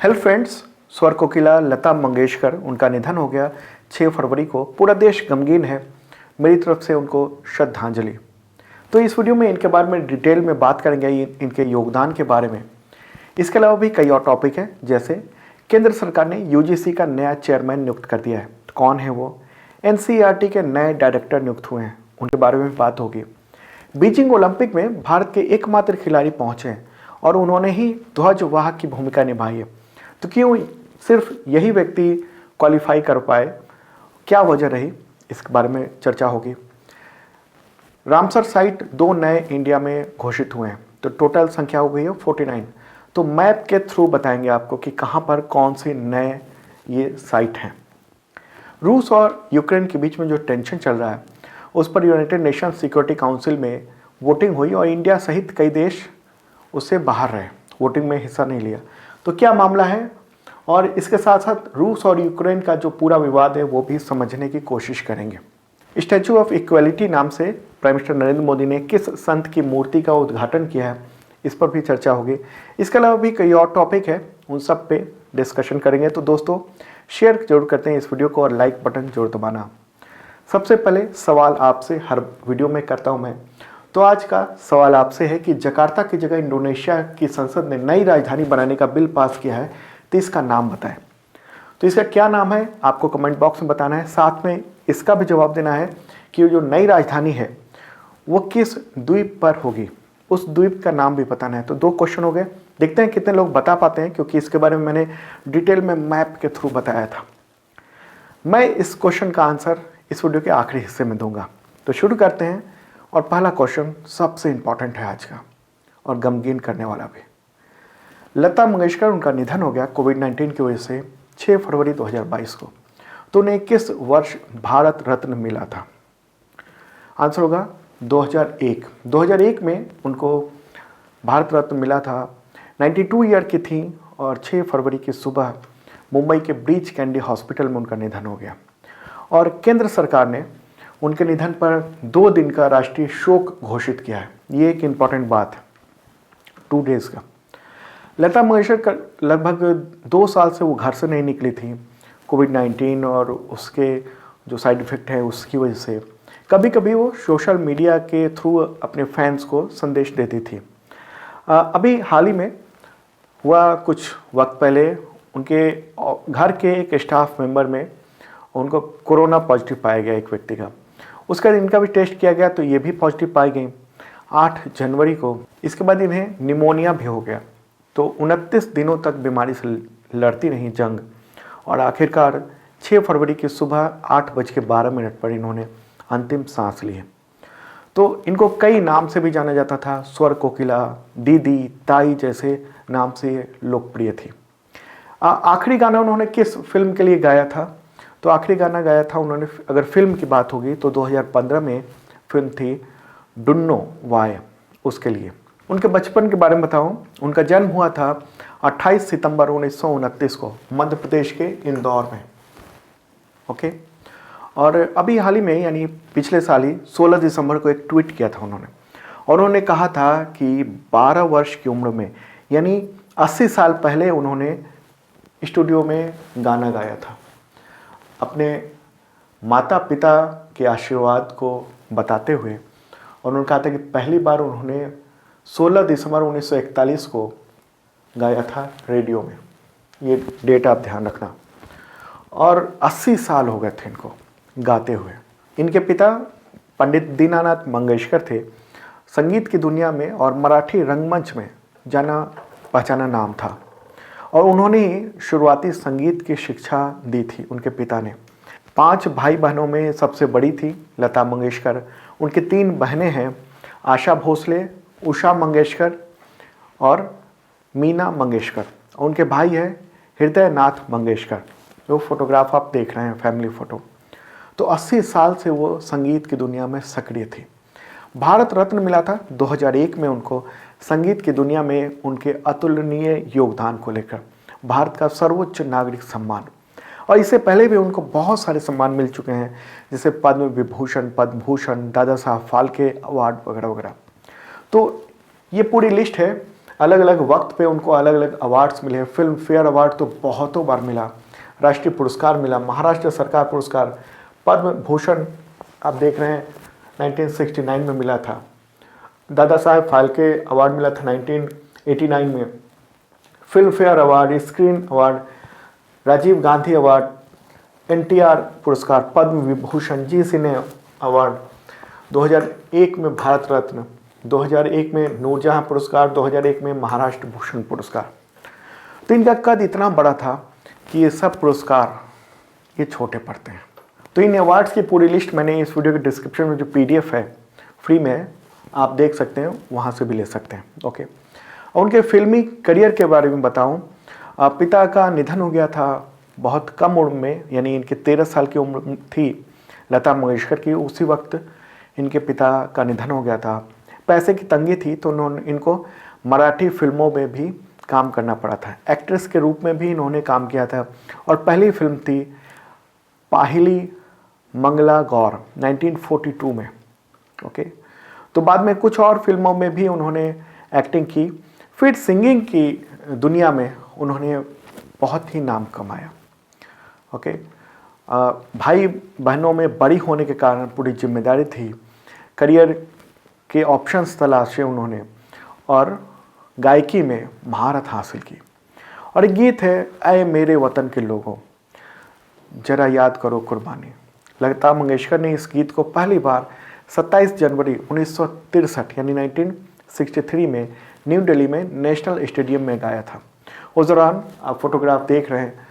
Hello friends, स्वर कोकिला लता मंगेशकर, उनका निधन हो गया 6 फरवरी को। पूरा देश गमगीन है। मेरी तरफ से उनको श्रद्धांजलि। तो इस वीडियो में इनके बारे में डिटेल में बात करेंगे, इनके योगदान के बारे में। इसके अलावा भी कई और टॉपिक हैं, जैसे केंद्र सरकार ने यूजीसी का नया चेयरमैन नियुक्त कर दिया है, तो कौन है वो। एनसीईआरटी के नए डायरेक्टर नियुक्त हुए हैं, उनके बारे में बात होगी। बीजिंग ओलंपिक में भारत के एकमात्र खिलाड़ी पहुंचे हैं और उन्होंने ही ध्वजवाहक की भूमिका निभाई है। तो क्यों सिर्फ यही व्यक्ति क्वालिफाई कर पाए, क्या वजह रही, इसके बारे में चर्चा होगी। रामसर साइट 2 नए इंडिया में घोषित हुए हैं, तो टोटल संख्या हो गई है 49। तो मैप के थ्रू बताएंगे आपको कि कहाँ पर कौन से नए ये साइट हैं। रूस और यूक्रेन के बीच में जो टेंशन चल रहा है, उस पर यूनाइटेड नेशन सिक्योरिटी काउंसिल में वोटिंग हुई और इंडिया सहित कई देश उससे बाहर रहे, वोटिंग में हिस्सा नहीं लिया। तो क्या मामला है, और इसके साथ साथ रूस और यूक्रेन का जो पूरा विवाद है वो भी समझने की कोशिश करेंगे। स्टैचू ऑफ इक्वलिटी नाम से प्राइम मिनिस्टर नरेंद्र मोदी ने किस संत की मूर्ति का उद्घाटन किया है, इस पर भी चर्चा होगी। इसके अलावा भी कई और टॉपिक है, उन सब पे डिस्कशन करेंगे। तो दोस्तों, शेयर जरूर करते हैं इस वीडियो को और लाइक बटन जरूर दबाना। सबसे पहले सवाल आपसे हर वीडियो में करता हूं मैं, तो आज का सवाल आपसे है कि जकार्ता की जगह इंडोनेशिया की संसद ने नई राजधानी बनाने का बिल पास किया है, तो इसका नाम बताएं। तो इसका क्या नाम है आपको कमेंट बॉक्स में बताना है। साथ में इसका भी जवाब देना है कि जो नई राजधानी है वो किस द्वीप पर होगी, उस द्वीप का नाम भी बताना है। तो 2 क्वेश्चन हो गए। देखते हैं कितने लोग बता पाते हैं, क्योंकि इसके बारे में मैंने डिटेल में मैप के थ्रू बताया था। मैं इस क्वेश्चन का आंसर इस वीडियो के आखिरी हिस्से में दूंगा। तो शुरू करते हैं, और पहला क्वेश्चन सबसे इंपॉर्टेंट है आज का और गमगीन करने वाला भी। लता मंगेशकर, उनका निधन हो गया कोविड-19 की वजह से 6 फरवरी 2022 को। तो उन्हें किस वर्ष भारत रत्न मिला था? आंसर होगा 2001। 2001 में उनको भारत रत्न मिला था। 92 ईयर की थी और 6 फरवरी की सुबह मुंबई के ब्रीच कैंडी हॉस्पिटल में उनका निधन हो गया। और केंद्र सरकार ने उनके निधन पर 2 दिन का राष्ट्रीय शोक घोषित किया है। ये एक इम्पॉर्टेंट बात है, 2 डेज का। लता मंगेशकर लगभग 2 साल से वो घर से नहीं निकली थी, कोविड-19 और उसके जो साइड इफ़ेक्ट है उसकी वजह से। कभी कभी वो सोशल मीडिया के थ्रू अपने फैंस को संदेश देती थी। अभी हाल ही में वह कुछ वक्त पहले उनके घर के एक स्टाफ मेंबर में उनको कोरोना पॉजिटिव पाया गया, एक व्यक्ति का। उसका इनका भी टेस्ट किया गया तो ये भी पॉजिटिव पाई गई 8 जनवरी को। इसके बाद इन्हें निमोनिया भी हो गया। तो 29 दिनों तक बीमारी से लड़ती रही जंग, और आखिरकार 6 फरवरी की सुबह 8:12 पर इन्होंने अंतिम सांस ली है। तो इनको कई नाम से भी जाना जाता था, स्वर कोकिला, दीदी, ताई जैसे नाम से लोकप्रिय थी। आखिरी गाना उन्होंने किस फिल्म के लिए गाया था? तो आखिरी गाना गाया था उन्होंने, अगर फिल्म की बात होगी तो 2015 में फिल्म थी डुन्नो वाय, उसके लिए। उनके बचपन के बारे में बताऊं, उनका जन्म हुआ था 28 सितंबर 1929 को मध्य प्रदेश के इंदौर में। ओके, और अभी हाल ही में यानी पिछले साल ही 16 दिसंबर को एक ट्वीट किया था उन्होंने, और उन्होंने कहा था कि 12 वर्ष की उम्र में यानी 80 साल पहले उन्होंने स्टूडियो में गाना गाया था। अपने माता पिता के आशीर्वाद को बताते हुए, और उन्होंने कहा था कि पहली बार उन्होंने 16 दिसंबर 1941 को गाया था रेडियो में। ये डेट आप ध्यान रखना। और 80 साल हो गए थे इनको गाते हुए। इनके पिता पंडित दीनानाथ मंगेशकर थे। संगीत की दुनिया में और मराठी रंगमंच में जाना पहचाना नाम था, और उन्होंने ही शुरुआती संगीत की शिक्षा दी थी उनके पिता ने। 5 भाई बहनों में सबसे बड़ी थी लता मंगेशकर। उनकी 3 बहनें हैं, आशा भोसले, उषा मंगेशकर और मीना मंगेशकर। और उनके भाई हैं हृदय नाथ मंगेशकर, जो फोटोग्राफ आप देख रहे हैं, फैमिली फ़ोटो। तो 80 साल से वो संगीत की दुनिया में सक्रिय थी। भारत रत्न मिला था 2001 में उनको, संगीत की दुनिया में उनके अतुलनीय योगदान को लेकर, भारत का सर्वोच्च नागरिक सम्मान। और इससे पहले भी उनको बहुत सारे सम्मान मिल चुके हैं, जैसे पद्म विभूषण, पद्म भूषण, दादा साहब फाल्के अवार्ड वगैरह वगैरह। तो ये पूरी लिस्ट है। अलग अलग वक्त पे उनको अलग अलग अवार्ड्स मिले। फिल्म फेयर अवार्ड तो बहुतों बार मिला, राष्ट्रीय पुरस्कार मिला, महाराष्ट्र सरकार पुरस्कार, पद्म भूषण आप देख रहे हैं 1969 में मिला था, दादा साहेब फाल्के अवार्ड मिला था 1989 में, Filmfare award, screen award, Rajiv Gandhi award, NTR पुरस्कार, पद्म विभूषण, जी सिने अवार्ड, 2001 में भारत रत्न, 2001 में नूरजहां पुरस्कार, 2001 में महाराष्ट्र भूषण पुरस्कार। तो इनका कद इतना बड़ा था कि ये सब पुरस्कार ये छोटे पड़ते हैं। तो इन अवार्ड्स की पूरी लिस्ट मैंने इस वीडियो के डिस्क्रिप्शन में जो PDF है फ्री में है, आप देख सकते हैं, वहाँ से भी ले सकते हैं। ओके, और उनके फिल्मी करियर के बारे में बताऊँ, पिता का निधन हो गया था बहुत कम उम्र में, यानी इनके 13 साल की उम्र थी लता मंगेशकर की, उसी वक्त इनके पिता का निधन हो गया था। पैसे की तंगी थी तो इनको मराठी फिल्मों में भी काम करना पड़ा था, एक्ट्रेस के रूप में भी इन्होंने काम किया था। और पहली फिल्म थी पाहिली मंगला गौर 1942 में। ओके, तो बाद में कुछ और फिल्मों में भी उन्होंने एक्टिंग की। फिर सिंगिंग की दुनिया में उन्होंने बहुत ही नाम कमाया। ओके, भाई बहनों में बड़ी होने के कारण पूरी जिम्मेदारी थी, करियर के ऑप्शंस तलाशे उन्होंने और गायकी में महारत हासिल की। और एक गीत है ऐ मेरे वतन के लोगों जरा याद करो कुर्बानी। लता मंगेशकर ने इस गीत को पहली बार 27 जनवरी 1963 यानी 1963 में न्यू दिल्ली में नेशनल स्टेडियम में गाया था। उस दौरान आप फोटोग्राफ देख रहे हैं,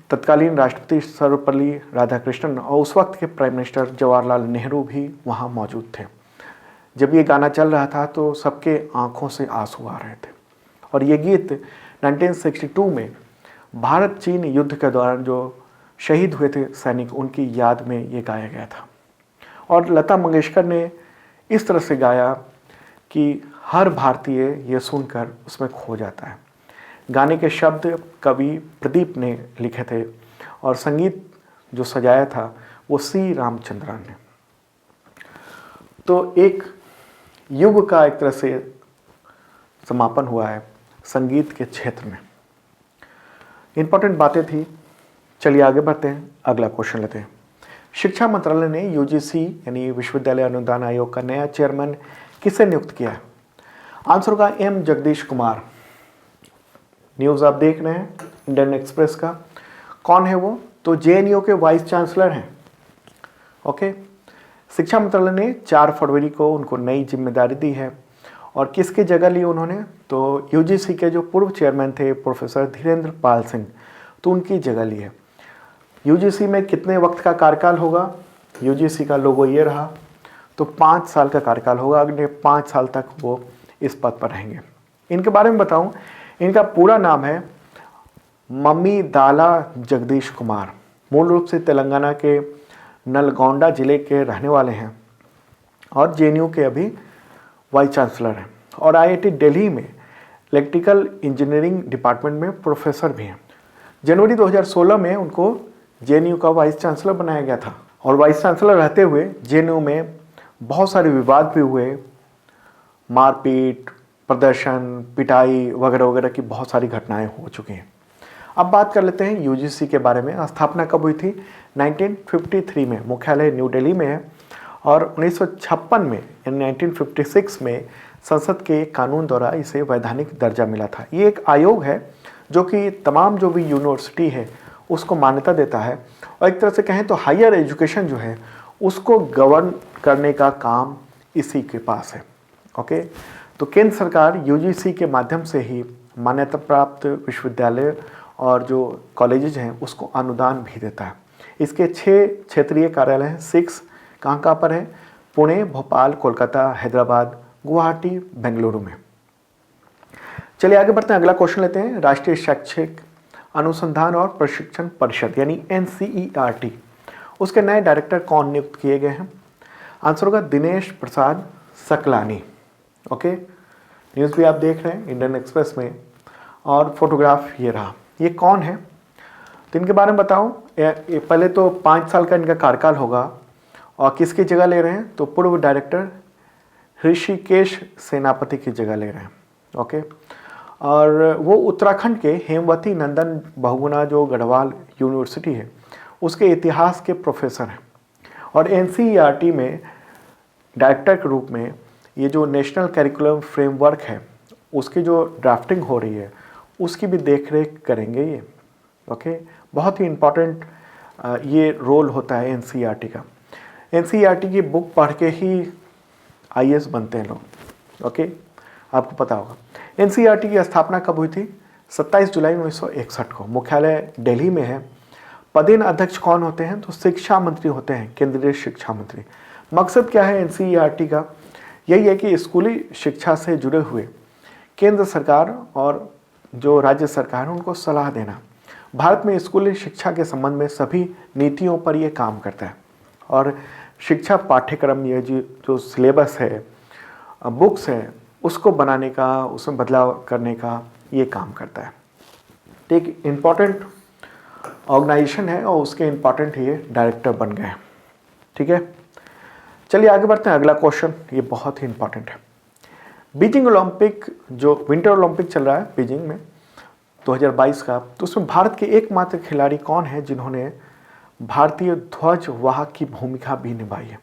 तत्कालीन राष्ट्रपति सर्वपल्ली राधाकृष्णन और उस वक्त के प्राइम मिनिस्टर जवाहरलाल नेहरू भी वहाँ मौजूद थे। जब ये गाना चल रहा था तो सबके आंखों से आंसू आ रहे थे। और ये गीत 1962 में भारत चीन युद्ध के दौरान जो शहीद हुए थे सैनिक, उनकी याद में ये गाया गया था। और लता मंगेशकर ने इस तरह से गाया कि हर भारतीय ये सुनकर उसमें खो जाता है। गाने के शब्द कवि प्रदीप ने लिखे थे और संगीत जो सजाया था वो C रामचंद्रन ने। तो एक युग का एक तरह से समापन हुआ है संगीत के क्षेत्र में। इंपॉर्टेंट बातें थी। चलिए आगे बढ़ते हैं, अगला क्वेश्चन लेते हैं। शिक्षा मंत्रालय ने UGC यानी विश्वविद्यालय अनुदान आयोग का नया चेयरमैन किसे नियुक्त किया है? आंसर होगा M जगदीश कुमार। न्यूज़ आप देख रहे हैं इंडियन एक्सप्रेस का। कौन है वो? तो JNU के वाइस चांसलर हैं। ओके, शिक्षा मंत्रालय ने 4 फरवरी को उनको नई जिम्मेदारी दी है। और किसकी जगह ली उन्होंने? तो UGC के जो पूर्व चेयरमैन थे प्रोफेसर धीरेन्द्र पाल सिंह, तो उनकी जगह ली है। UGC में कितने वक्त का कार्यकाल होगा? UGC का लोगो ये रहा, तो 5 साल का कार्यकाल होगा। अगले 5 साल तक वो इस पद पर रहेंगे। इनके बारे में बताऊं, इनका पूरा नाम है मम्मीदाला जगदीश कुमार। मूल रूप से तेलंगाना के नलगोंडा जिले के रहने वाले हैं और JNU के अभी वाइस चांसलर हैं और IIT दिल्ली में इलेक्ट्रिकल इंजीनियरिंग डिपार्टमेंट में प्रोफेसर भी हैं। जनवरी 2016 में उनको JNU का वाइस चांसलर बनाया गया था और वाइस चांसलर रहते हुए JNU में बहुत सारे विवाद भी हुए, मारपीट, प्रदर्शन, पिटाई वगैरह वगैरह की बहुत सारी घटनाएं हो चुकी हैं। अब बात कर लेते हैं UGC के बारे में। स्थापना कब हुई थी? 1953 में। मुख्यालय न्यू दिल्ली में है और 1956 में यानी 1956 में संसद के कानून द्वारा इसे वैधानिक दर्जा मिला था। ये एक आयोग है जो कि तमाम जो भी यूनिवर्सिटी है उसको मान्यता देता है और एक तरह से कहें तो हायर एजुकेशन जो है उसको गवर्न करने का काम इसी के पास है। ओके, तो केंद्र सरकार UGC के माध्यम से ही मान्यता प्राप्त विश्वविद्यालय और जो कॉलेजेज हैं उसको अनुदान भी देता है। इसके 6 क्षेत्रीय कार्यालय हैं। 6 कहाँ पर है? पुणे, भोपाल, कोलकाता, हैदराबाद, गुवाहाटी, बेंगलुरु में। चलिए आगे बढ़ते हैं, अगला क्वेश्चन लेते हैं। राष्ट्रीय शैक्षिक अनुसंधान और प्रशिक्षण परिषद यानी NCERT, उसके नए डायरेक्टर कौन नियुक्त किए गए हैं? आंसर होगा दिनेश प्रसाद सकलानी। ओके, न्यूज़ भी आप देख रहे हैं इंडियन एक्सप्रेस में और फोटोग्राफ ये रहा। ये कौन है? तो इनके बारे में बताऊं, पहले तो 5 साल का इनका कार्यकाल होगा और किसकी जगह ले रहे हैं? तो पूर्व डायरेक्टर ऋषिकेश सेनापति की जगह ले रहे हैं। ओके। और वो उत्तराखंड के हेमवती नंदन बहुगुणा जो गढ़वाल यूनिवर्सिटी है उसके इतिहास के प्रोफेसर हैं, और एनसीईआरटी में डायरेक्टर के रूप में ये जो नेशनल करिकुलम फ्रेमवर्क है उसकी जो ड्राफ्टिंग हो रही है उसकी भी देखरेख करेंगे ये। ओके, बहुत ही इम्पोर्टेंट ये रोल होता है एनसीईआरटी का। एनसीईआरटी की बुक पढ़ के ही आईएएस बनते हैं लोग। ओके, आपको पता होगा एनसीईआरटी की स्थापना कब हुई थी? 27 जुलाई 1961 को। मुख्यालय दिल्ली में है। पदेन अध्यक्ष कौन होते हैं? तो शिक्षा मंत्री होते हैं, केंद्रीय शिक्षा मंत्री। मकसद क्या है एनसीईआरटी का? यही है कि स्कूली शिक्षा से जुड़े हुए केंद्र सरकार और जो राज्य सरकार है उनको सलाह देना। भारत में स्कूली शिक्षा के संबंध में सभी नीतियों पर ये काम करता है, और शिक्षा पाठ्यक्रम, ये जो सिलेबस है, बुक्स है, उसको बनाने का, उसमें बदलाव करने का ये काम करता है। तो एक इम्पॉर्टेंट ऑर्गेनाइजेशन है और उसके इम्पॉर्टेंट ये डायरेक्टर बन गए। ठीक है, चलिए आगे बढ़ते हैं। अगला क्वेश्चन ये बहुत ही इम्पॉर्टेंट है। बीजिंग ओलंपिक, जो विंटर ओलंपिक चल रहा है बीजिंग में 2022 का, तो उसमें भारत के एकमात्र खिलाड़ी कौन है जिन्होंने भारतीय ध्वज वाहक की भूमिका भी निभाई है?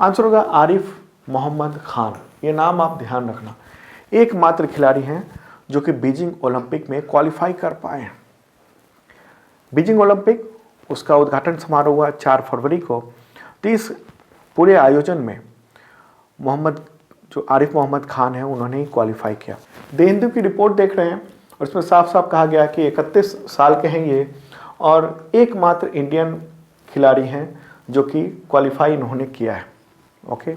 आंसर होगा आरिफ मोहम्मद खान। ये नाम आप ध्यान रखना। एकमात्र खिलाड़ी हैं जो कि बीजिंग ओलंपिक में क्वालिफाई कर पाए हैं। बीजिंग ओलंपिक, उसका उद्घाटन समारोह हुआ 4 फरवरी को। तो इस पूरे आयोजन में आरिफ मोहम्मद खान है उन्होंने ही क्वालिफाई किया। द हिंदू की रिपोर्ट देख रहे हैं और इसमें साफ साफ कहा गया कि 31 साल के हैं ये, और एकमात्र इंडियन खिलाड़ी हैं जो कि क्वालिफाई इन्होंने किया है। ओके,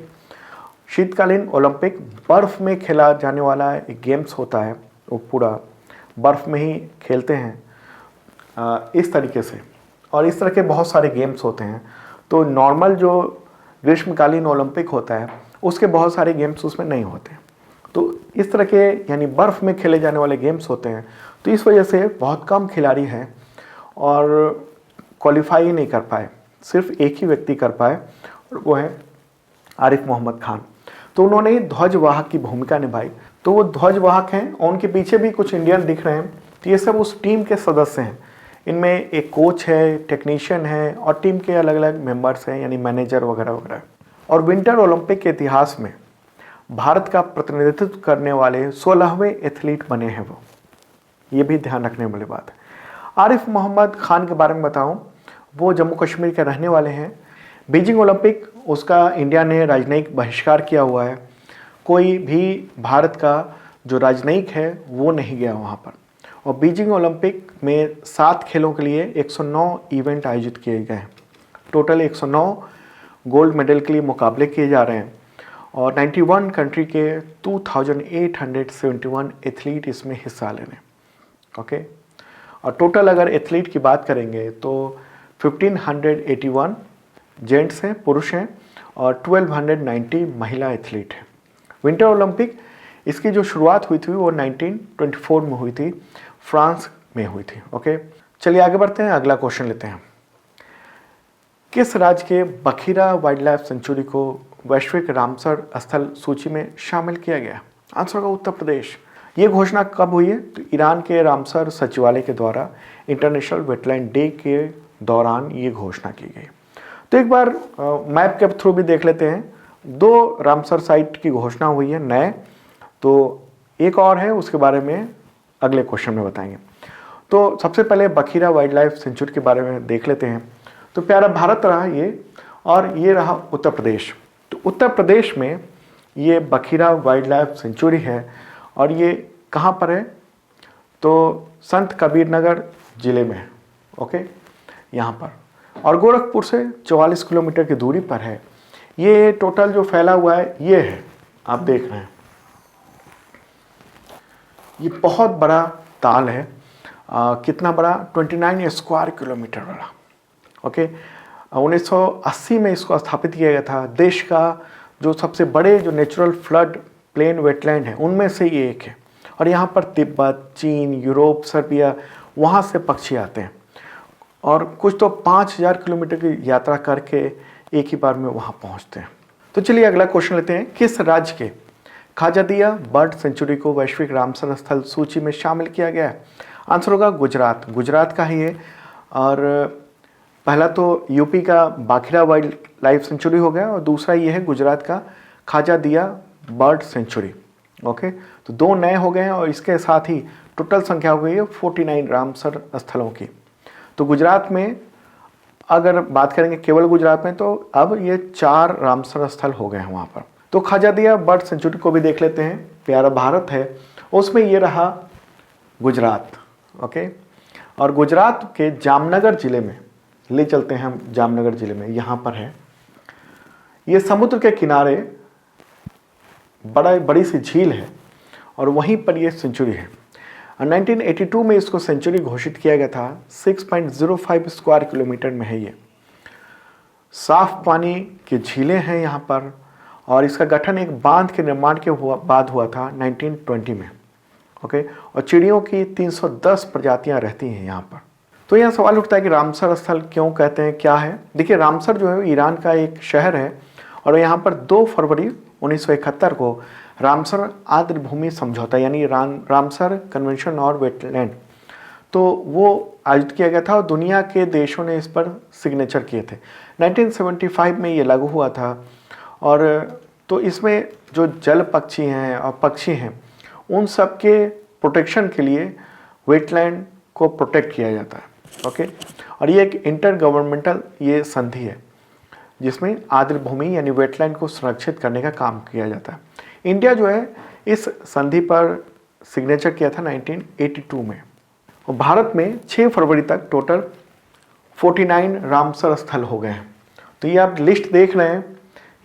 शीतकालीन ओलंपिक बर्फ़ में खेला जाने वाला एक गेम्स होता है, वो पूरा बर्फ़ में ही खेलते हैं इस तरीके से, और इस तरह के बहुत सारे गेम्स होते हैं। तो नॉर्मल जो ग्रीष्मकालीन ओलंपिक होता है उसके बहुत सारे गेम्स उसमें नहीं होते, तो इस तरह के यानी बर्फ़ में खेले जाने वाले गेम्स होते हैं। तो इस वजह से बहुत कम खिलाड़ी हैं और क्वालिफाई नहीं कर पाए, सिर्फ एक ही व्यक्ति कर पाए और वो है आरिफ मोहम्मद खान। तो उन्होंने ही ध्वजवाहक की भूमिका निभाई। तो वो ध्वजवाहक हैं और उनके पीछे भी कुछ इंडियन दिख रहे हैं। तो ये सब उस टीम के सदस्य हैं। इनमें एक कोच है, टेक्नीशियन है और टीम के अलग अलग मेंबर्स हैं, यानी मैनेजर वगैरह वगैरह। और विंटर ओलंपिक के इतिहास में भारत का प्रतिनिधित्व करने वाले 16वें एथलीट बने हैं वो। ये भी ध्यान रखने वाली बात है। आरिफ मोहम्मद खान के बारे में बताऊं, वो जम्मू कश्मीर के रहने वाले हैं। बीजिंग ओलंपिक, उसका इंडिया ने राजनयिक बहिष्कार किया हुआ है। कोई भी भारत का जो राजनयिक है वो नहीं गया वहाँ पर। और बीजिंग ओलंपिक में 7 खेलों के लिए 109 इवेंट आयोजित किए गए हैं। टोटल 109 गोल्ड मेडल के लिए मुकाबले किए जा रहे हैं और 91 कंट्री के 2871 एथलीट इसमें हिस्सा ले रहे हैं। ओके, और टोटल अगर एथलीट की बात करेंगे तो 1581 जेंट्स हैं, पुरुष हैं, और 1290 महिला एथलीट हैं। विंटर ओलंपिक, इसकी जो शुरुआत हुई थी वो 1924 में हुई थी, फ्रांस में हुई थी। ओके, चलिए आगे बढ़ते हैं। अगला क्वेश्चन लेते हैं। किस राज्य के बखीरा वाइल्ड लाइफ सेंचुरी को वैश्विक रामसर स्थल सूची में शामिल किया गया? आंसर होगा उत्तर प्रदेश। ये घोषणा कब हुई है? तो ईरान के रामसर सचिवालय के द्वारा इंटरनेशनल वेटलैंड डे के दौरान ये घोषणा की गई। तो एक बार मैप के थ्रू भी देख लेते हैं। 2 रामसर साइट की घोषणा हुई है नए, तो एक और है, उसके बारे में अगले क्वेश्चन में बताएंगे। तो सबसे पहले बखीरा वाइल्ड लाइफ सेंचुरी के बारे में देख लेते हैं। तो प्यारा भारत रहा ये, और ये रहा उत्तर प्रदेश। तो उत्तर प्रदेश में ये बखीरा वाइल्ड लाइफ सेंचुरी है और ये कहाँ पर है? तो संत कबीर नगर जिले में है। ओके, यहाँ पर, और गोरखपुर से 44 किलोमीटर की दूरी पर है। ये टोटल जो फैला हुआ है ये है, आप देख रहे हैं, ये बहुत बड़ा ताल है। कितना बड़ा? 29 स्क्वायर किलोमीटर बड़ा। ओके, 1980 में इसको स्थापित किया गया था। देश का जो सबसे बड़े जो नेचुरल फ्लड प्लेन वेटलैंड है उनमें से ये एक है, और यहाँ पर तिब्बत, चीन, यूरोप, सर्बिया, वहाँ से पक्षी आते हैं, और कुछ तो 5000 किलोमीटर की यात्रा करके एक ही बार में वहाँ पहुँचते हैं। तो चलिए अगला क्वेश्चन लेते हैं। किस राज्य के खाजादिया बर्ड सेंचुरी को वैश्विक रामसर स्थल सूची में शामिल किया गया है? आंसर होगा गुजरात। गुजरात का ही है। और पहला तो यूपी का बाखिरा वाइल्ड लाइफ सेंचुरी हो गया और दूसरा ये है गुजरात का खाजादिया बर्ड सेंचुरी। ओके, तो 2 नए हो गए हैं और इसके साथ ही टोटल संख्या हो गई है 49 रामसर स्थलों की। तो गुजरात में अगर बात करेंगे केवल गुजरात में तो अब ये 4 रामसर स्थल हो गए हैं वहाँ पर। तो खाजादिया बर्ड सेंचुरी को भी देख लेते हैं। प्यारा भारत है उसमें ये रहा गुजरात। ओके, और गुजरात के जामनगर ज़िले में ले चलते हैं हम। जामनगर ज़िले में यहाँ पर है, ये समुद्र के किनारे बड़ी सी झील है और वहीं पर ये सेंचुरी है। 1982 में इसको सेंचुरी घोषित किया गया था। 6.05 स्क्वायर किलोमीटर में है ये। साफ पानी की झीलें हैं यहाँ पर और इसका गठन एक बांध के निर्माण के बाद हुआ था 1920 में। ओके, और चिड़ियों की 310 प्रजातियाँ रहती हैं यहाँ पर। तो यहाँ सवाल उठता है कि रामसर स्थल क्यों कहते हैं, क्या है? देखिए, रामसर जो है ईरान का एक शहर है और यहाँ पर 2 फरवरी 1971 को रामसर आर्द्र भूमि समझौता यानी रामसर कन्वेंशन और वेटलैंड तो वो आयोजित किया गया था और दुनिया के देशों ने इस पर सिग्नेचर किए थे। 1975 में ये लागू हुआ था। और तो इसमें जो जल पक्षी हैं और पक्षी हैं उन सब के प्रोटेक्शन के लिए वेटलैंड को प्रोटेक्ट किया जाता है। ओके, और ये एक इंटर गवर्नमेंटल ये संधि है जिसमें आर्द्र भूमि यानी वेटलैंड को संरक्षित करने का काम किया जाता है। इंडिया जो है इस संधि पर सिग्नेचर किया था 1982 में। और भारत में 6 फरवरी तक टोटल 49 रामसर स्थल हो गए हैं। तो ये आप लिस्ट देख रहे हैं,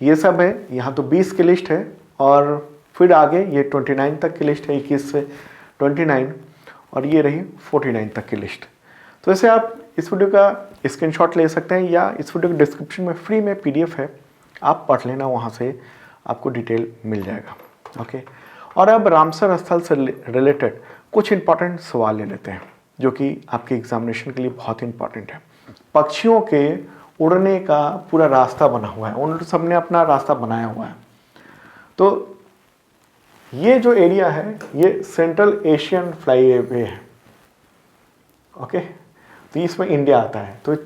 ये सब है। यहाँ तो 20 की लिस्ट है और फिर आगे ये 29 तक की लिस्ट है, 21 से 29, और ये रही 49 तक की लिस्ट। तो ऐसे आप इस वीडियो का स्क्रीनशॉट ले सकते हैं या इस वीडियो के डिस्क्रिप्शन में फ्री में PDF है, आप पढ़ लेना, वहाँ से आपको डिटेल मिल जाएगा। ओके, और अब रामसर स्थल से रिलेटेड कुछ इंपॉर्टेंट सवाल ले लेते हैं जो कि आपके एग्जामिनेशन के लिए बहुत इंपॉर्टेंट है। पक्षियों के उड़ने का पूरा रास्ता बना हुआ है, उन सब ने अपना रास्ता बनाया हुआ है। तो ये जो एरिया है ये सेंट्रल एशियन फ्लाईवे है। ओके, तो इसमें इंडिया आता है। तो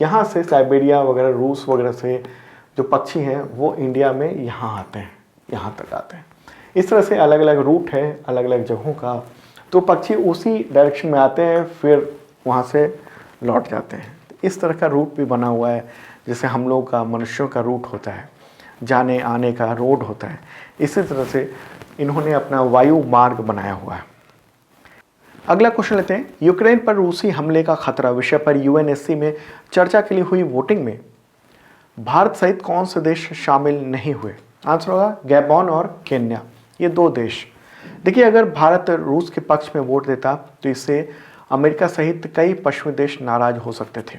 यहाँ से साइबेरिया वगैरह, रूस वगैरह से जो पक्षी हैं वो इंडिया में यहाँ आते हैं, यहाँ तक आते हैं। इस तरह से अलग अलग रूट है अलग अलग जगहों का। तो पक्षी उसी डायरेक्शन में आते हैं फिर वहाँ से लौट जाते हैं। इस तरह का रूट भी बना हुआ है जैसे हम लोग का, मनुष्यों का रूट होता है, जाने आने का रोड होता है। इसी तरह से इन्होंने अपना वायु मार्ग बनाया हुआ है। अगला क्वेश्चन लेते हैं। यूक्रेन पर रूसी हमले का खतरा विषय पर UNSC में चर्चा के लिए हुई वोटिंग में भारत सहित कौन से देश शामिल नहीं हुए? आंसर होगा गैबोन और केन्या, ये 2 देश। देखिए, अगर भारत रूस के पक्ष में वोट देता तो इससे अमेरिका सहित कई पश्चिमी देश नाराज हो सकते थे।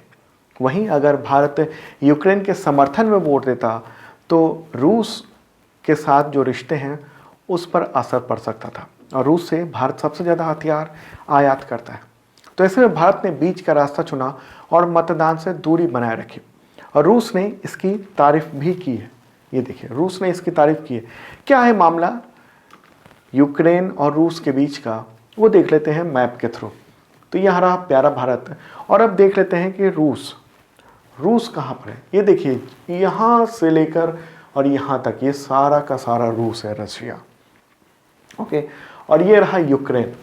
वहीं अगर भारत यूक्रेन के समर्थन में वोट देता तो रूस के साथ जो रिश्ते हैं उस पर असर पड़ सकता था और रूस से भारत सबसे ज़्यादा हथियार आयात करता है। तो ऐसे में भारत ने बीच का रास्ता चुना और मतदान से दूरी बनाए रखी और रूस ने इसकी तारीफ भी की है। ये देखिए, रूस ने इसकी तारीफ की है। क्या है मामला यूक्रेन और रूस के बीच का, वो देख लेते हैं मैप के थ्रू। तो यहाँ रहा प्यारा भारत और अब देख लेते हैं कि रूस कहाँ पर है। ये देखिए, यहाँ से लेकर और यहाँ तक ये सारा का सारा रूस है, रशिया। ओके, और ये रहा यूक्रेन।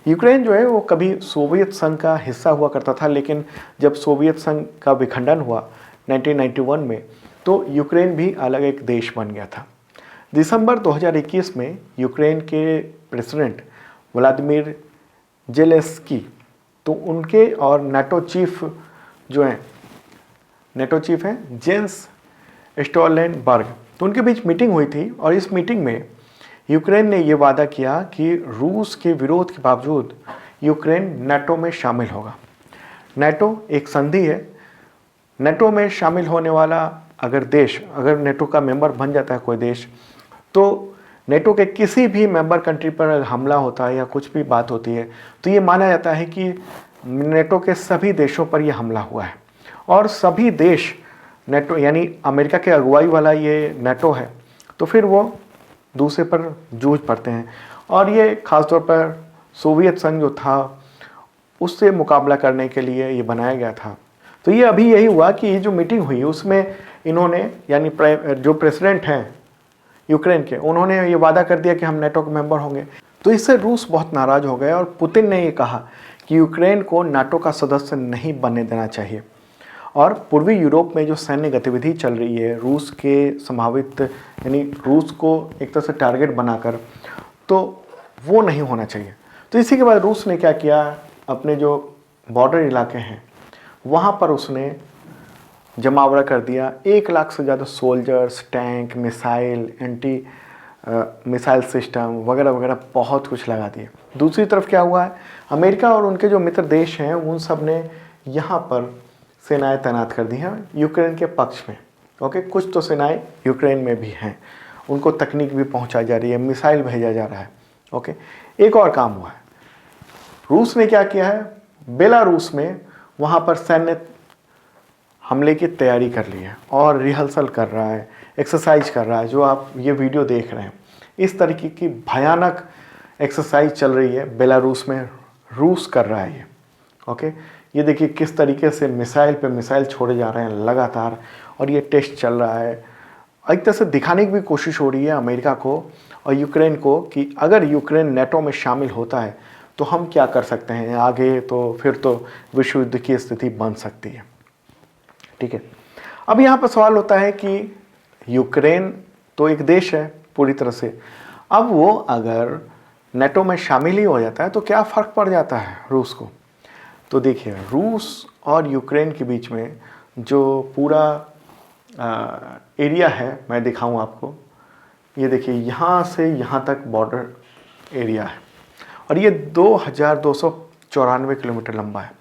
यूक्रेन जो है वो कभी सोवियत संघ का हिस्सा हुआ करता था, लेकिन जब सोवियत संघ का विखंडन हुआ 1991 में तो यूक्रेन भी अलग एक देश बन गया था। दिसंबर 2021 में यूक्रेन के प्रेसिडेंट व्लादिमीर जेलेंस्की तो उनके और नाटो चीफ जो हैं, नाटो चीफ हैं जेंस स्टोलटेनबर्ग, तो उनके बीच मीटिंग हुई थी और इस मीटिंग में यूक्रेन ने ये वादा किया कि रूस के विरोध के बावजूद यूक्रेन नाटो में शामिल होगा। नाटो एक संधि है। नाटो में शामिल होने वाला अगर देश, अगर नाटो का मेंबर बन जाता है कोई देश, तो नाटो के किसी भी मेंबर कंट्री पर अगर हमला होता है या कुछ भी बात होती है तो ये माना जाता है कि नाटो के सभी देशों पर यह हमला हुआ है और सभी देश नाटो यानी अमेरिका के अगुवाई वाला ये नाटो है, तो फिर वो दूसरे पर जूझ पड़ते हैं। और ये खासतौर पर सोवियत संघ जो था उससे मुकाबला करने के लिए ये बनाया गया था। तो ये अभी यही हुआ कि ये जो मीटिंग हुई उसमें इन्होंने यानी जो प्रेसिडेंट हैं यूक्रेन के, उन्होंने ये वादा कर दिया कि हम नेटो के मेंबर होंगे। तो इससे रूस बहुत नाराज़ हो गए और पुतिन ने ये कहा कि यूक्रेन को नाटो का सदस्य नहीं बनने देना चाहिए। और पूर्वी यूरोप में जो सैन्य गतिविधि चल रही है रूस के संभावित यानी रूस को एक तरह से टारगेट बनाकर, तो वो नहीं होना चाहिए। तो इसी के बाद रूस ने क्या किया, अपने जो बॉर्डर इलाके हैं वहाँ पर उसने जमावड़ा कर दिया। 1 लाख से ज़्यादा soldiers, tank, missile, anti missile system वगैरह वगैरह बहुत कुछ लगा दिए। दूसरी तरफ क्या हुआ है, अमेरिका और उनके जो मित्र देश हैं उन सब ने यहाँ पर सेनाएं तैनात कर दी हैं यूक्रेन के पक्ष में। ओके, कुछ तो सेनाएं यूक्रेन में भी हैं, उनको तकनीक भी पहुँचाई जा रही है, मिसाइल भेजा जा रहा है। ओके, एक और काम हुआ है, रूस ने क्या किया है, बेलारूस में वहाँ पर सैन्य हमले की तैयारी कर ली है और रिहर्सल कर रहा है, एक्सरसाइज कर रहा है। जो आप ये वीडियो देख रहे हैं, इस तरीके की भयानक एक्सरसाइज चल रही है बेलारूस में, रूस कर रहा है ये। ओके, ये देखिए किस तरीके से मिसाइल पे मिसाइल छोड़े जा रहे हैं लगातार, और ये टेस्ट चल रहा है। एक तरह से दिखाने की भी कोशिश हो रही है अमेरिका को और यूक्रेन को कि अगर यूक्रेन नेटो में शामिल होता है तो हम क्या कर सकते हैं आगे, तो फिर तो विश्व युद्ध की स्थिति बन सकती है। ठीक है, अब यहाँ पर सवाल होता है कि यूक्रेन तो एक देश है पूरी तरह से, अब वो अगर नेटो में शामिल ही हो जाता है तो क्या फ़र्क पड़ जाता है रूस को। तो देखिए, रूस और यूक्रेन के बीच में जो पूरा एरिया है, मैं दिखाऊं आपको, ये देखिए यहाँ से यहाँ तक बॉर्डर एरिया है और ये 2294 किलोमीटर लंबा है।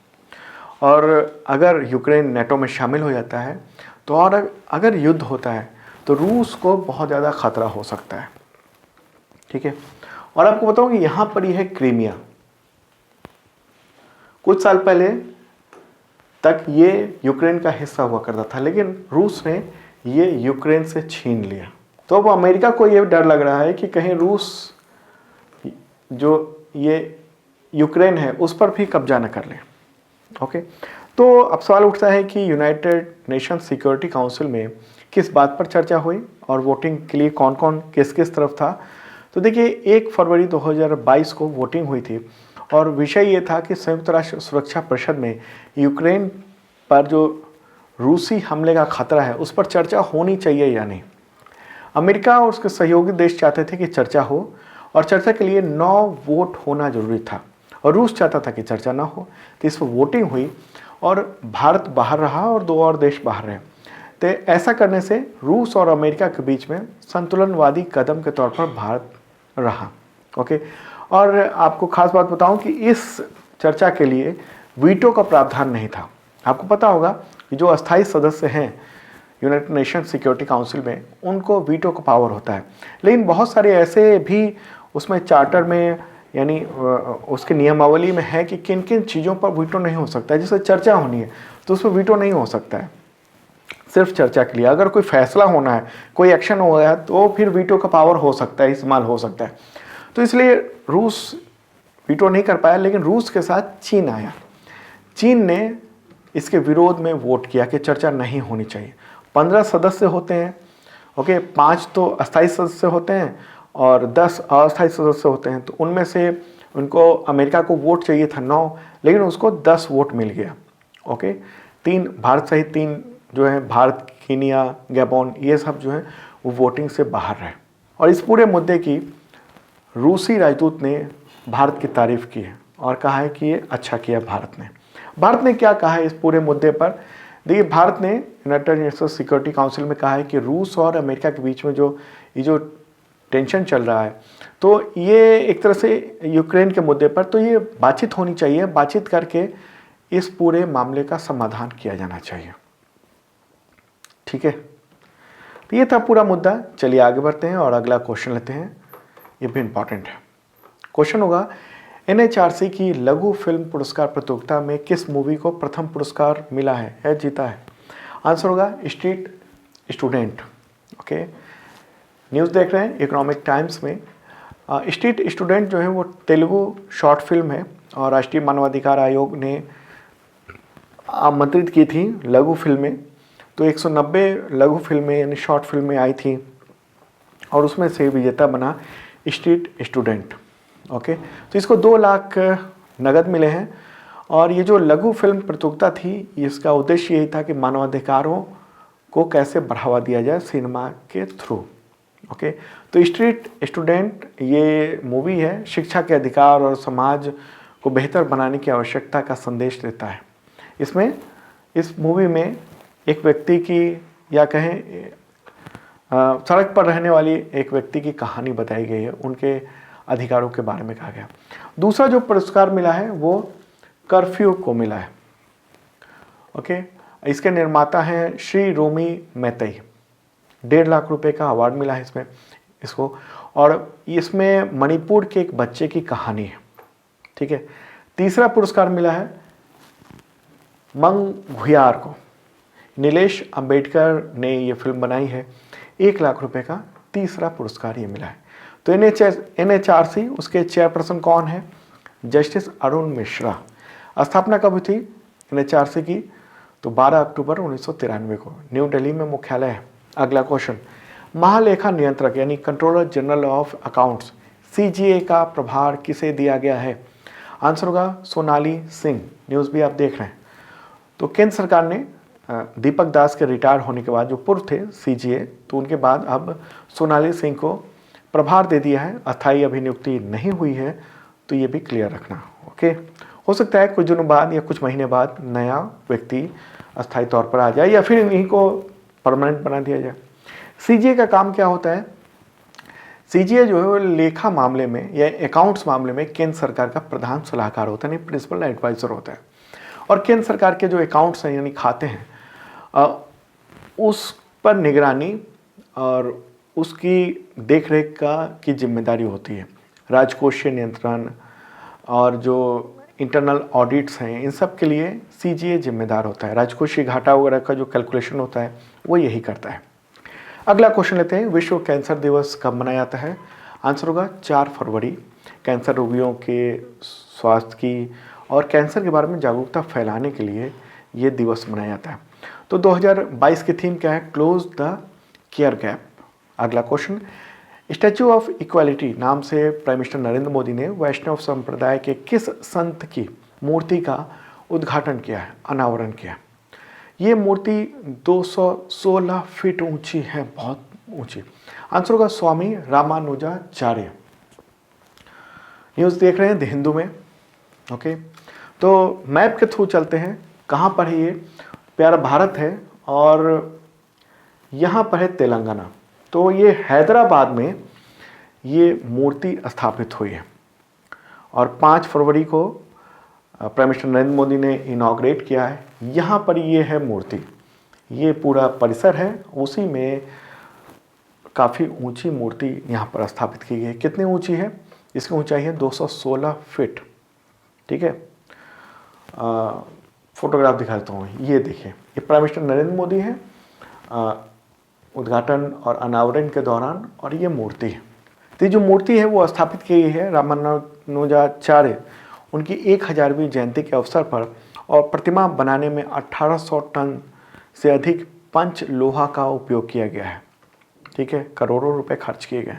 और अगर यूक्रेन नेटो में शामिल हो जाता है तो और अगर युद्ध होता है तो रूस को बहुत ज़्यादा खतरा हो सकता है। ठीक है, और आपको बताऊं कि यहाँ पर यह है क्रीमिया। कुछ साल पहले तक ये यूक्रेन का हिस्सा हुआ करता था, लेकिन रूस ने ये यूक्रेन से छीन लिया। तो अब अमेरिका को ये डर लग रहा है कि कहीं रूस जो ये यूक्रेन है उस पर भी कब्जा न कर ले। ओके, तो अब सवाल उठता है कि यूनाइटेड नेशन सिक्योरिटी काउंसिल में किस बात पर चर्चा हुई और वोटिंग के लिए कौन कौन किस किस तरफ था। तो देखिए, 1 फरवरी 2022 को वोटिंग हुई थी और विषय ये था कि संयुक्त राष्ट्र सुरक्षा परिषद में यूक्रेन पर जो रूसी हमले का खतरा है उस पर चर्चा होनी चाहिए या नहीं। अमेरिका और उसके सहयोगी देश चाहते थे कि चर्चा हो और चर्चा के लिए 9 वोट होना जरूरी था और रूस चाहता था कि चर्चा ना हो। तो इस पर वोटिंग हुई और भारत बाहर रहा और 2 और देश बाहर रहे। तो ऐसा करने से रूस और अमेरिका के बीच में संतुलनवादी कदम के तौर पर भारत रहा। ओके, और आपको खास बात बताऊं कि इस चर्चा के लिए वीटो का प्रावधान नहीं था। आपको पता होगा कि जो अस्थायी सदस्य हैं यूनाइटेड नेशन सिक्योरिटी काउंसिल में, उनको वीटो का पावर होता है, लेकिन बहुत सारे ऐसे भी उसमें चार्टर में यानी उसके नियमावली में है कि किन किन चीज़ों पर वीटो नहीं हो सकता है। जैसे चर्चा होनी है तो उस पर वीटो नहीं हो सकता है, सिर्फ चर्चा के लिए। अगर कोई फैसला होना है, कोई एक्शन हो गया, तो फिर वीटो का पावर हो सकता है, इस्तेमाल हो सकता है। तो इसलिए रूस वीटो नहीं कर पाया, लेकिन रूस के साथ चीन आया। चीन ने इसके विरोध में वोट किया कि चर्चा नहीं होनी चाहिए। 15 सदस्य होते हैं, ओके, 5 तो अस्थायी सदस्य होते हैं और 10 अस्थायी सदस्य होते हैं। तो उनमें से उनको अमेरिका को वोट चाहिए था 9, लेकिन उसको 10 वोट मिल गया। ओके, 3 भारत सहित 3 जो है, भारत, कीनिया, गैबोन, ये सब जो है वो वोटिंग से बाहर रहे। और इस पूरे मुद्दे की रूसी राजदूत ने भारत की तारीफ की है और कहा है कि ये अच्छा किया भारत ने। भारत ने क्या कहा है इस पूरे मुद्दे पर? देखिए, भारत ने यूनाइटेड नेशन सिक्योरिटी काउंसिल में कहा है कि रूस और अमेरिका के बीच में जो टेंशन चल रहा है, तो ये एक तरह से यूक्रेन के मुद्दे पर, तो ये बातचीत होनी चाहिए। बातचीत करके इस पूरे मामले का समाधान किया जाना चाहिए। ठीक है, तो ये था पूरा मुद्दा। चलिए आगे बढ़ते हैं और अगला क्वेश्चन लेते हैं, ये भी इंपॉर्टेंट है। क्वेश्चन होगा, NHRC की लघु फिल्म पुरस्कार प्रतियोगिता में किस मूवी को प्रथम पुरस्कार मिला है जीता है? आंसर होगा स्ट्रीट स्टूडेंट। ओके, न्यूज़ देख रहे हैं इकोनॉमिक टाइम्स में। स्ट्रीट स्टूडेंट जो है वो तेलुगु शॉर्ट फिल्म है और राष्ट्रीय मानवाधिकार आयोग ने आमंत्रित की थी लघु फिल्में। तो 190 लघु फिल्में यानी शॉर्ट फिल्में आई थी और उसमें से विजेता बना स्ट्रीट स्टूडेंट। ओके, तो इसको 2 लाख नगद मिले हैं। और ये जो लघु फिल्म प्रतियोगिता थी इसका उद्देश्य यही था कि मानवाधिकारों को कैसे बढ़ावा दिया जाए सिनेमा के थ्रू। ओके, तो स्ट्रीट स्टूडेंट ये मूवी है, शिक्षा के अधिकार और समाज को बेहतर बनाने की आवश्यकता का संदेश देता है। इसमें इस मूवी में एक व्यक्ति की या कहें सड़क पर रहने वाली एक व्यक्ति की कहानी बताई गई है, उनके अधिकारों के बारे में कहा गया। दूसरा जो पुरस्कार मिला है वो कर्फ्यू को मिला है। ओके, इसके निर्माता हैं श्री रोमी मैतई। 1.5 लाख रुपए का अवार्ड मिला है इसमें इसको। और इसमें मणिपुर के एक बच्चे की कहानी है। ठीक है, तीसरा पुरस्कार मिला है मंग घुयार को। नीलेश अंबेडकर ने ये फिल्म बनाई है। 1 लाख रुपए का तीसरा पुरस्कार ये मिला है। तो NHRC उसके चेयरपर्सन कौन है? जस्टिस अरुण मिश्रा। स्थापना कब हुई थी NHRC की? तो 12 अक्टूबर 1993 को न्यू दिल्ली में मुख्यालय है। अगला क्वेश्चन, महालेखा नियंत्रक यानी controller general of accounts CGA का प्रभार किसे दिया गया है? आंसर होगा सोनाली सिंह। न्यूज़ भी आप देख रहे हैं। तो केंद्र सरकार ने दीपक दास के रिटायर होने के बाद जो पूर्व थे CGA, तो उनके बाद अब सोनाली सिंह को प्रभार दे दिया है। अस्थायी अभिनियुक्ति नहीं हुई है, तो ये भी क्लियर रखना। ओके, हो सकता है कुछ दिनों बाद या कुछ महीने बाद नया व्यक्ति अस्थायी तौर पर आ जाए या फिर इन्हीं को परमानेंट बना दिया जाए। CGA का काम क्या होता है? CGA जो है वो लेखा मामले में या अकाउंट्स मामले में केंद्र सरकार का प्रधान सलाहकार होता है, यानी प्रिंसिपल एडवाइजर होता है। और केंद्र सरकार के जो अकाउंट्स हैं यानी खाते हैं उस पर निगरानी और उसकी देखरेख की जिम्मेदारी होती है। राजकोषीय नियंत्रण और जो इंटरनल ऑडिट्स हैं इन सब के लिए CGA जिम्मेदार होता है। राजकोषीय घाटा वगैरह का जो कैलकुलेशन होता है वो यही करता है। अगला क्वेश्चन लेते हैं, विश्व कैंसर दिवस कब मनाया जाता है? आंसर होगा 4 फरवरी। कैंसर रोगियों के स्वास्थ्य की और कैंसर के बारे में जागरूकता फैलाने के लिए ये दिवस मनाया जाता है। तो 2022 की थीम क्या है? Close the care gap. अगला क्वेश्चन, स्टैचू ऑफ इक्वालिटी नाम से प्राइम मिनिस्टर नरेंद्र मोदी ने वैष्णव संप्रदाय के किस संत की मूर्ति का उद्घाटन किया है, अनावरण किया? ये मूर्ति 216 फीट ऊंची है, बहुत ऊंची। आंसर होगा स्वामी रामानुजाचार्य। न्यूज़ देख रहे हैं द हिंदू में। ओके, तो मैप के थ्रू चलते हैं। कहाँ पर है ये? प्यारा भारत है और यहाँ पर है तेलंगाना। तो ये हैदराबाद में ये मूर्ति स्थापित हुई है और 5 फरवरी को प्राइम मिनिस्टर नरेंद्र मोदी ने इनॉग्रेट किया है। यहाँ पर ये है मूर्ति, ये पूरा परिसर है, उसी में काफ़ी ऊंची मूर्ति यहाँ पर स्थापित की गई है। कितनी ऊंची है? इसकी ऊंचाई है 216 फीट। ठीक है, फोटोग्राफ दिखा देता हूँ। ये देखिए, ये प्राइम मिनिस्टर नरेंद्र मोदी है उद्घाटन और अनावरण के दौरान, और ये मूर्ति है। तो जो मूर्ति है वो स्थापित की गई है रामानुजाचार्य उनकी 1000वीं जयंती के अवसर पर, और प्रतिमा बनाने में 1800 टन से अधिक पंच लोहा का उपयोग किया गया है। ठीक है, करोड़ों रुपए खर्च किए गए।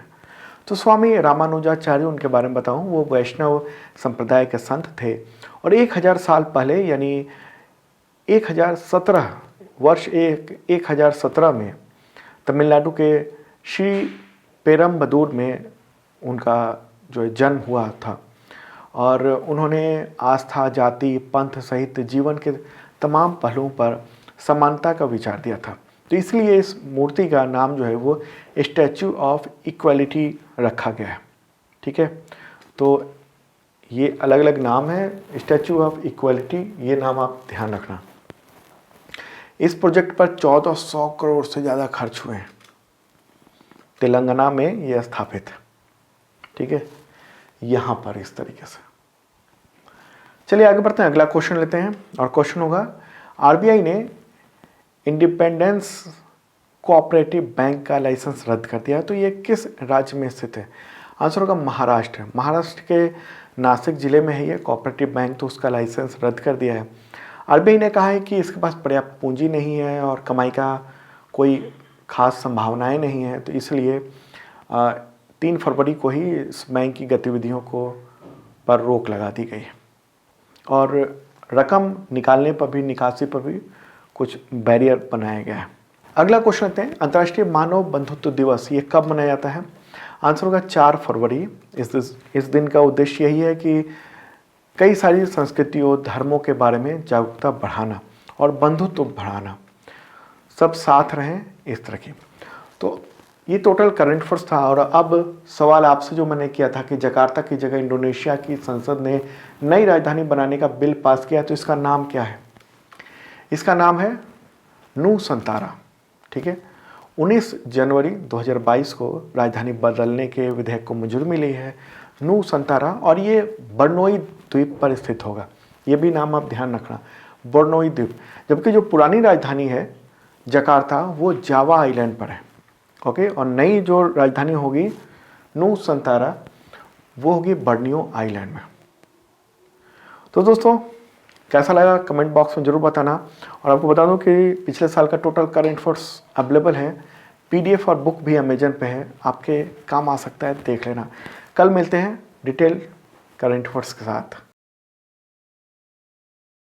तो स्वामी रामानुजाचार्य उनके बारे में बताऊं, वो वैष्णव संप्रदाय के संत थे और 1000 साल पहले यानी 1017 में तमिलनाडु के श्री पेरम्बदूर में उनका जो जन्म हुआ था और उन्होंने आस्था, जाति, पंथ सहित जीवन के तमाम पहलुओं पर समानता का विचार दिया था। तो इसलिए इस मूर्ति का नाम जो है वो स्टैचू ऑफ इक्वालिटी रखा गया है। ठीक है, तो ये अलग अलग नाम है, स्टैचू ऑफ इक्वालिटी, ये नाम आप ध्यान रखना। इस प्रोजेक्ट पर 1400 करोड़ से ज़्यादा खर्च हुए हैं। तेलंगाना में ये स्थापित है। ठीक है, यहाँ पर इस तरीके से। चलिए आगे बढ़ते हैं, अगला क्वेश्चन लेते हैं और क्वेश्चन होगा, RBI ने इंडिपेंडेंस कोऑपरेटिव बैंक का लाइसेंस रद्द कर दिया है। तो ये किस राज्य में स्थित है? आंसर होगा महाराष्ट्र। महाराष्ट्र के नासिक जिले में है ये कोऑपरेटिव बैंक, तो उसका लाइसेंस रद्द कर दिया है। आरबीआई ने कहा है कि इसके पास पर्याप्त पूंजी नहीं है और कमाई का कोई खास संभावनाएं नहीं है, तो इसलिए 3 फरवरी को ही इस बैंक की गतिविधियों को पर रोक लगा दी गई है और रकम निकालने पर भी, निकासी पर भी कुछ बैरियर बनाया गया है। अगला क्वेश्चन लेते हैं, अंतर्राष्ट्रीय मानव बंधुत्व दिवस ये कब मनाया जाता है? आंसर होगा 4 फरवरी। इस दिन का उद्देश्य यही है कि कई सारी संस्कृतियों, धर्मों के बारे में जागरूकता बढ़ाना और बंधुत्व बढ़ाना, सब साथ रहें इस तरह की। तो ये टोटल करंट अफेयर्स था। और अब सवाल आपसे जो मैंने किया था कि जकार्ता की जगह इंडोनेशिया की संसद ने नई राजधानी बनाने का बिल पास किया, तो इसका नाम क्या है? इसका नाम है नूसंतारा। ठीक है, 19 जनवरी 2022 को राजधानी बदलने के विधेयक को मंजूरी मिली है, नूसंतारा, और ये बर्नोई द्वीप पर स्थित होगा। ये भी नाम आप ध्यान रखना, बर्नोई द्वीप। जबकि जो पुरानी राजधानी है जकार्ता, वो जावा आइलैंड पर है। ओके, और नई जो राजधानी होगी नूसंतारा, वो होगी बर्नियो आइलैंड में। तो दोस्तों, कैसा लगा कमेंट बॉक्स में ज़रूर बताना। और आपको बता दूं कि पिछले साल का टोटल करंट अफेयर्स अवेलेबल है, पीडीएफ और बुक भी अमेजन पे है, आपके काम आ सकता है, देख लेना। कल मिलते हैं डिटेल करंट अफेयर्स के साथ।